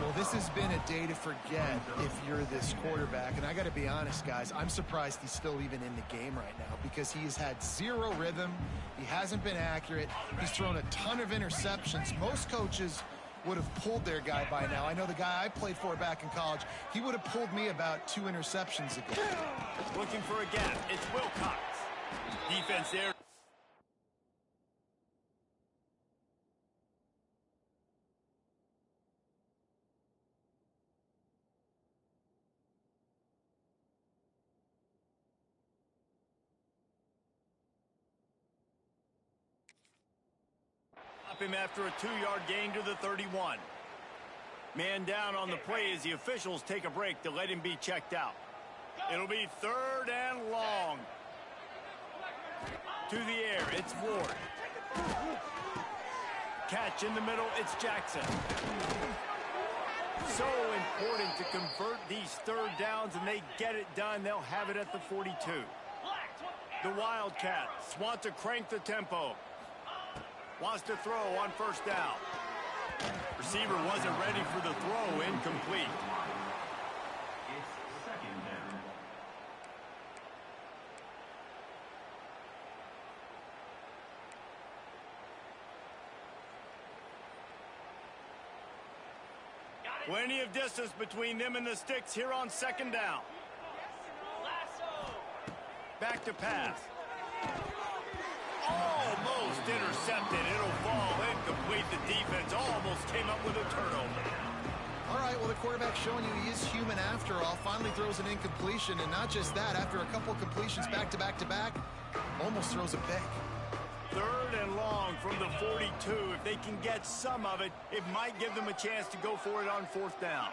Well, this has been a day to forget if you're this quarterback. And I got to be honest, guys, I'm surprised he's still even in the game right now because he has had zero rhythm. He hasn't been accurate. He's thrown a ton of interceptions. Most coaches would have pulled their guy by now. I know the guy I played for back in college, he would have pulled me about 2 interceptions ago. Looking for a gap. It's Wilcox. Defense there. Him after a 2-yard gain to the 31. Man down on the play as the officials take a break to let him be checked out. It'll be 3rd and long. To the air, it's Ward. Catch in the middle, it's Jackson. So important to convert these 3rd downs, and they get it done. They'll have it at the 42. The Wildcats want to crank the tempo. Wants to throw on 1st down. Receiver wasn't ready for the throw. Incomplete. It's 2nd down. Plenty of distance between them and the sticks here on 2nd down. Back to pass. Almost intercepted. It'll fall incomplete. The defense almost came up with a turnover. All right, well, the quarterback's showing you he is human after all. Finally throws an incompletion, and not just that, after a couple completions back to back to back, almost throws a pick. 3rd and long from the 42. If they can get some of it, it might give them a chance to go for it on 4th down.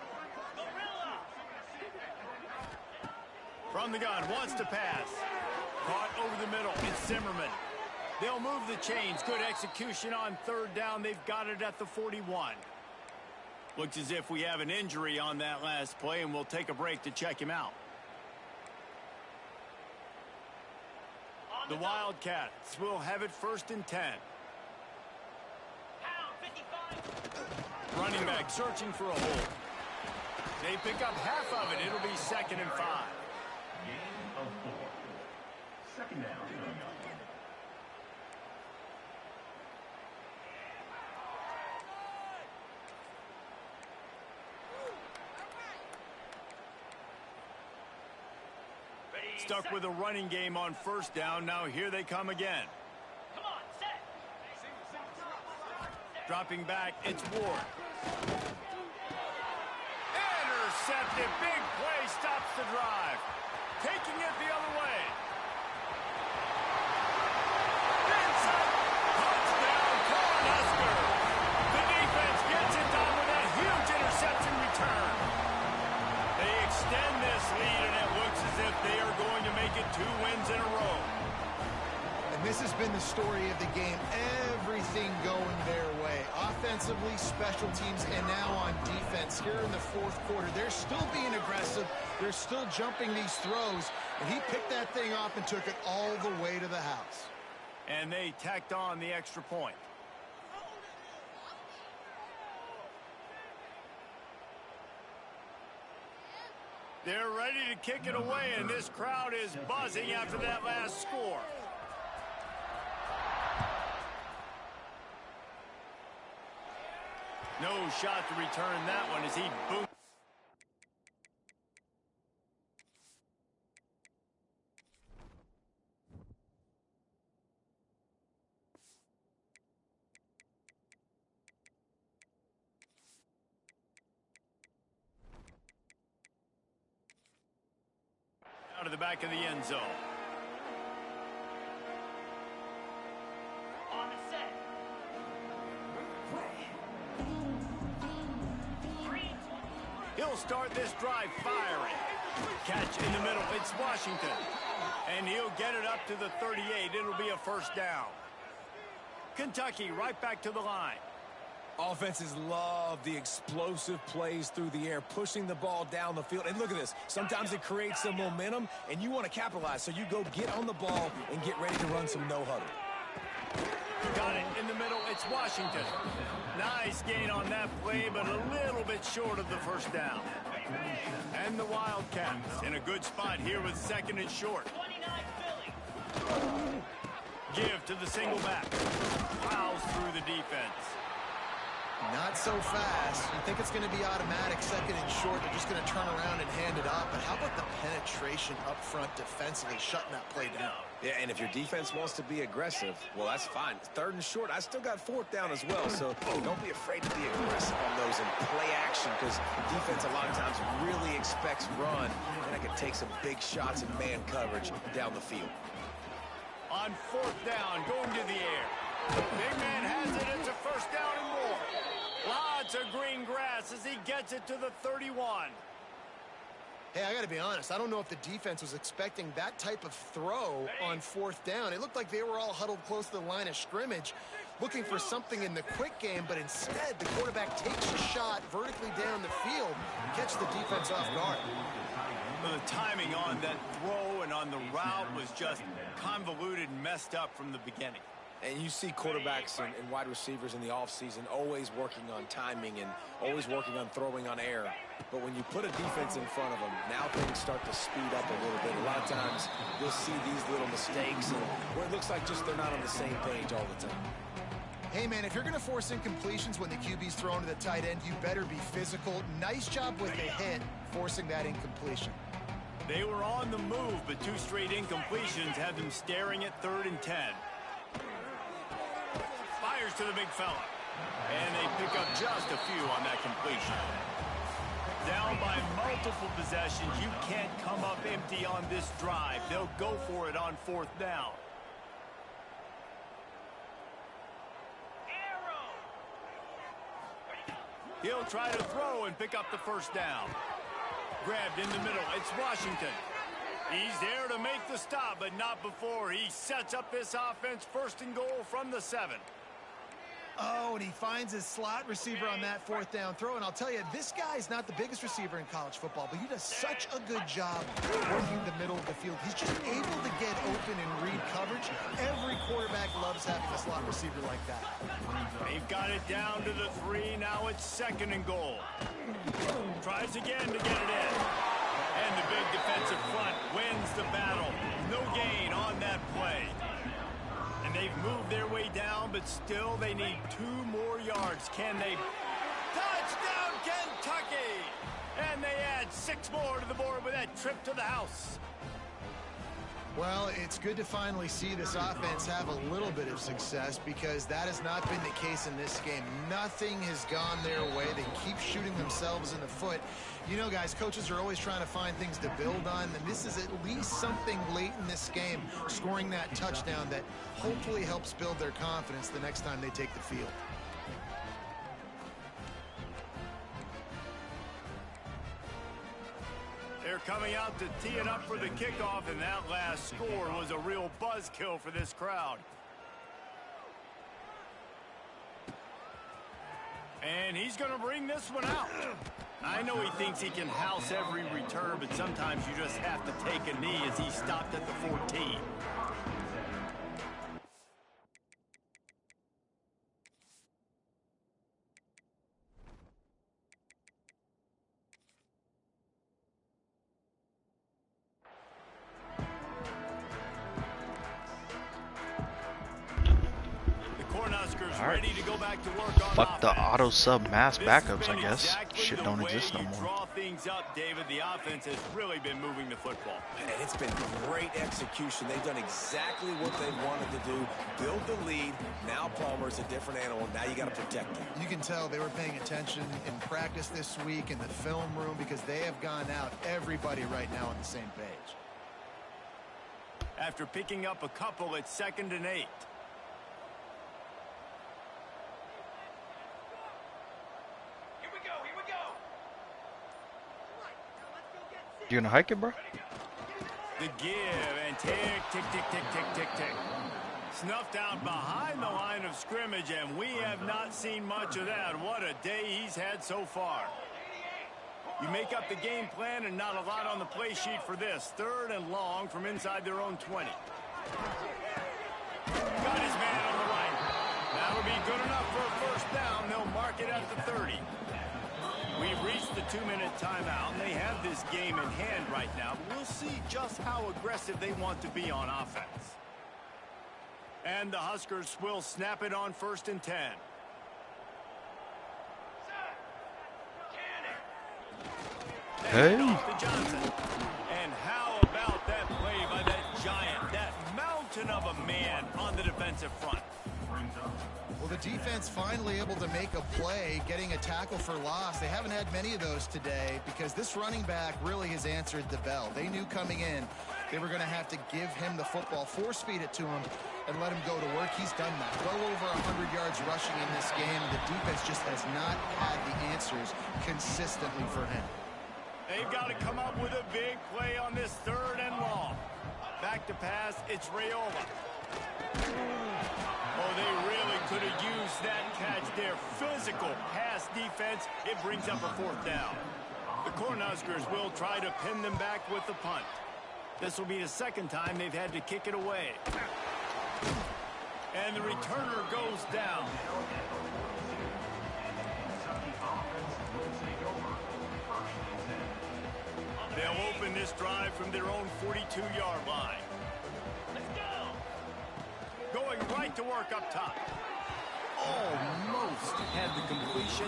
From the gun, wants to pass. Caught over the middle. It's Zimmerman. They'll move the chains. Good execution on 3rd down. They've got it at the 41. Looks as if we have an injury on that last play, and we'll take a break to check him out. The Wildcats will have it 1st and 10. Running back searching for a hole. They pick up half of it. It'll be 2nd and 5. Gain of 4. 2nd down. Stuck with a running game on 1st down. Now here they come again. Come on, set. Dropping back, it's Ward. Intercepted. Big play stops the drive. Taking it the other way. Vincent. Touchdown, Cornhusker. The defense gets it done with a huge interception return. They extend this lead, and it looks as if they are going to make it 2 wins in a row. And this has been the story of the game. Everything going their way. Offensively, special teams, and now on defense. Here in the 4th quarter, they're still being aggressive. They're still jumping these throws. And he picked that thing off and took it all the way to the house. And they tacked on the extra point. They're ready to kick it away, and this crowd is buzzing after that last score. No shot to return that one as he boomed. Out of the back of the end zone. On the set. He'll start this drive firing. Catch in the middle. It's Washington. And he'll get it up to the 38. It'll be a 1st down. Kentucky right back to the line. Offenses love the explosive plays through the air, pushing the ball down the field. And look at this. Sometimes it creates some momentum, and you want to capitalize. So you go get on the ball and get ready to run some no-huddle. Got it in the middle. It's Washington. Nice gain on that play, but a little bit short of the first down. And the Wildcats in a good spot here with second and short. 29 Philly. Give to the single back. Plows through the defense. Not so fast. You think it's going to be automatic, second and short. They're just going to turn around and hand it off. But how about the penetration up front defensively, shutting that play down? Yeah, and if your defense wants to be aggressive, well, that's fine. Third and short, I still got fourth down as well. So don't be afraid to be aggressive on those and play action, because defense a lot of times really expects run, and I can take some big shots in man coverage down the field. On fourth down, going to the air. Big man has it. It's a first down and more. Lots of green grass as he gets it to the 31. Hey, I got to be honest. I don't know if the defense was expecting that type of throw on fourth down. It looked like they were all huddled close to the line of scrimmage, looking for something in the quick game, but instead the quarterback takes a shot vertically down the field, catch the defense off guard. Well, the timing on that throw and on the route was just convoluted and messed up from the beginning. And you see quarterbacks and wide receivers in the offseason always working on timing and always working on throwing on air. But when you put a defense in front of them, now things start to speed up a little bit. A lot of times you'll see these little mistakes and where it looks like just they're not on the same page all the time. Hey, man, if you're going to force incompletions when the QB's thrown to the tight end, you better be physical. Nice job with the hit, forcing that incompletion. They were on the move, but two straight incompletions had them staring at 3rd and 10. Fires to the big fella. And they pick up just a few on that completion. Down by multiple possessions, you can't come up empty on this drive. They'll go for it on 4th down. He'll try to throw and pick up the first down. Grabbed in the middle. It's Washington. He's there to make the stop, but not before he sets up this offense. 1st and goal from the 7. Oh, and he finds his slot receiver on that 4th down throw. And I'll tell you, this guy's not the biggest receiver in college football, but he does such a good job working the middle of the field. He's just able to get open and read coverage. Every quarterback loves having a slot receiver like that. They've got it down to the 3. Now it's 2nd and goal. Tries again to get it in. And the big defensive front wins the battle. No gain on that play. And they've moved their way down, but still they need 2 more yards. Can they? Touchdown, Kentucky! And they add 6 more to the board with that trip to the house. Well, it's good to finally see this offense have a little bit of success, because that has not been the case in this game. Nothing has gone their way. They keep shooting themselves in the foot. You know, guys, coaches are always trying to find things to build on, and this is at least something late in this game, scoring that touchdown that hopefully helps build their confidence the next time they take the field. They're coming out to tee it up for the kickoff, and that last score was a real buzzkill for this crowd. And he's going to bring this one out. I know he thinks he can house every return, but sometimes you just have to take a knee as he stopped at the 14. Ready to go back to work on Fuck the offense. auto sub mass This backups, has I been guess. exactly Shit the don't way exist no you more. Draw things up, David. The offense has really been moving the football. And it's been great execution. They've done exactly what they wanted to do. Build the lead. Now Palmer's a different animal. Now you got to protect him. You can tell they were paying attention in practice this week in the film room, because they have gone out, everybody right now on the same page. After picking up a couple, it's 2nd and 8. You gonna hike it, bro? The give and tick, tick, tick, tick, tick, tick, tick. Snuffed out behind the line of scrimmage, and we have not seen much of that. What a day he's had so far. You make up the game plan, and not a lot on the play sheet for this. 3rd and long from inside their own 20. Got his man on the right. That'll be good enough for a first down. They'll mark it at the 30. We've reached the 2-minute timeout, and they have this game in hand right now. We'll see just how aggressive they want to be on offense. And the Huskers will snap it on 1st and 10. Hey. Off to Johnson. And how about that play by that giant, that mountain of a man on the defensive front? Well, the defense finally able to make a play, getting a tackle for loss. They haven't had many of those today because this running back really has answered the bell. They knew coming in they were going to have to give him the football, force feed it to him, and let him go to work. He's done that. Well over 100 yards rushing in this game. The defense just has not had the answers consistently for him. They've got to come up with a big play on this 3rd and long. Back to pass, it's Raiola. Oh, they really could have used that catch there. Physical pass defense. It brings up a 4th down. The Cornhuskers will try to pin them back with the punt. This will be the 2nd time they've had to kick it away. And the returner goes down. They'll open this drive from their own 42-yard line. Going right to work up top. Almost had the completion.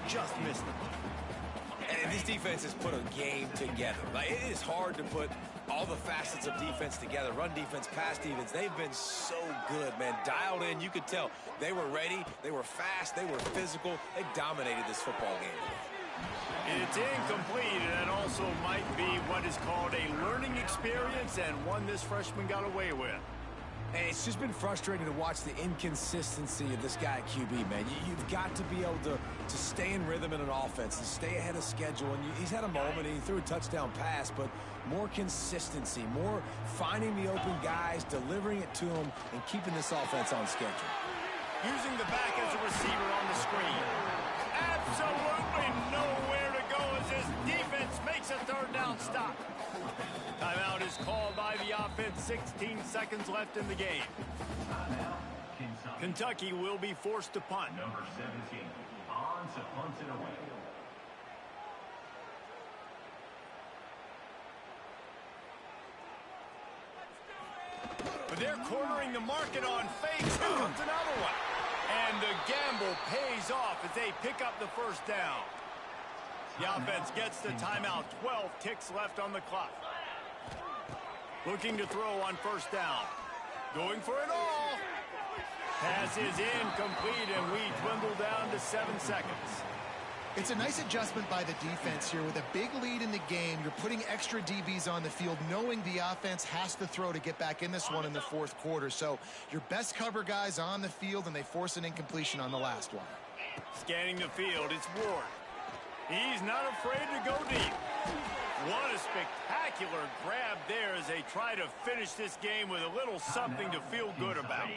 Just missed it. And this defense has put a game together. Like, it is hard to put all the facets of defense together. Run defense, pass defense. They've been so good, man. Dialed in. You could tell they were ready. They were fast. They were physical. They dominated this football game. It's incomplete, and that also might be what is called a learning experience, and one this freshman got away with. And it's just been frustrating to watch the inconsistency of this guy at QB, man. You've got to be able to stay in rhythm in an offense and stay ahead of schedule. And he's had a moment, and he threw a touchdown pass, but more consistency, more finding the open guys, delivering it to them, and keeping this offense on schedule. Using the back as a receiver on the screen. Absolutely nowhere to go as this defense makes a 3rd down stop. Timeout is called by the offense. 16 seconds left in the game. Kentucky will be forced to punt. Number 17 on to punt it away. But they're cornering the market on fakes. Here comes another one. And the gamble pays off as they pick up the 1st down. The offense gets the timeout. 12 ticks left on the clock. Looking to throw on 1st down. Going for it all. Pass is incomplete, and we dwindle down to 7 seconds. It's a nice adjustment by the defense here. With a big lead in the game, you're putting extra DBs on the field, knowing the offense has to throw to get back in this one in the 4th quarter. So your best cover guys on the field, and they force an incompletion on the last one. Scanning the field, it's Ward. He's not afraid to go deep. What a spectacular grab there as they try to finish this game with a little something to feel good about.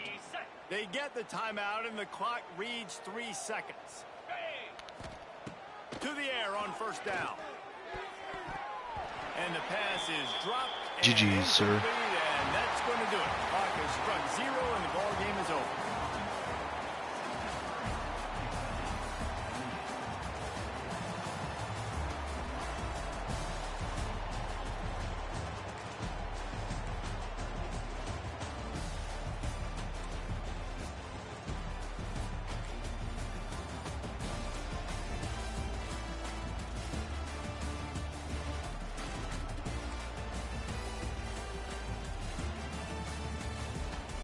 They get the timeout, and the clock reads 3 seconds. To the air on 1st down. And the pass is dropped. GG, sir. And that's going to do it. Clock has struck 0